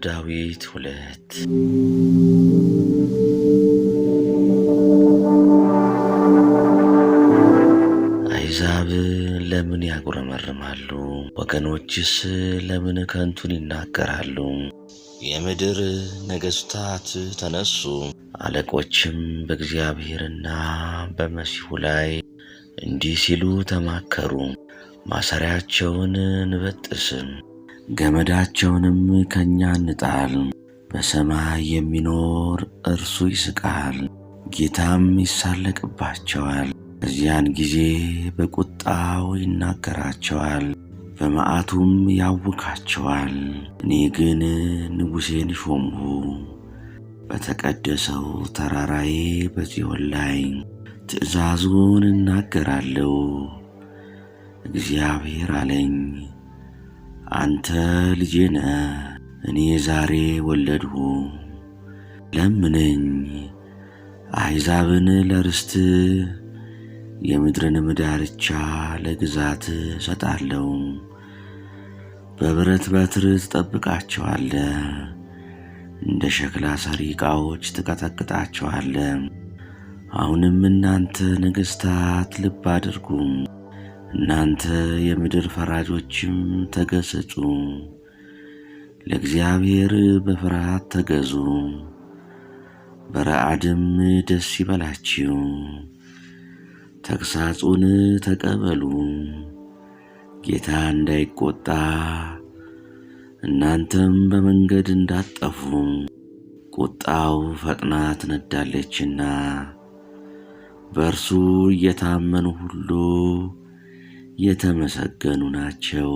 ዳዊት 2 አሕዛብ ለምን ያጉረመርማሉ? ወገኖችስ ለምን ከንቱን ይናገራሉ? የምድር ነገሥታት ተነሱ፣ አለቆችም በእግዚአብሔርና በመሲሑ ላይ እንዲህ ሲሉ ተማከሩ። ማሰሪያቸውን እንበጥስ፣ ገመዳቸውንም ከእኛ እንጣል። በሰማይ የሚኖር እርሱ ይስቃል፣ ጌታም ይሳለቅባቸዋል። በዚያን ጊዜ በቁጣው ይናገራቸዋል፣ በመዓቱም ያውካቸዋል። እኔ ግን ንጉሴን ሾምሁ፣ በተቀደሰው ተራራዬ በጽዮን ላይ ትእዛዙን እናገራለሁ። እግዚአብሔር አለኝ፣ አንተ ልጄ ነህ፣ እኔ ዛሬ ወለድሁ። ለምነኝ፣ አሕዛብን ለርስት የምድርንም ዳርቻ ለግዛት እሰጣለሁ። በብረት በትር ትጠብቃቸዋለህ፣ እንደ ሸክላ ሠሪ ዕቃዎች ትቀጠቅጣቸዋለህ። አሁንም እናንተ ነገሥታት ልብ አድርጉ፣ እናንተ የምድር ፈራጆችም ተገሠጹ። ለእግዚአብሔር በፍርሃት ተገዙ፣ በረዓድም ደስ ይበላችሁ። ተግሣጹን ተቀበሉ፣ ጌታ እንዳይቈጣ እናንተም በመንገድ እንዳትጠፉ። ቁጣው ፈጥና ትነዳለችና በእርሱ እየታመኑ ሁሉ የተመሰገኑ ናቸው።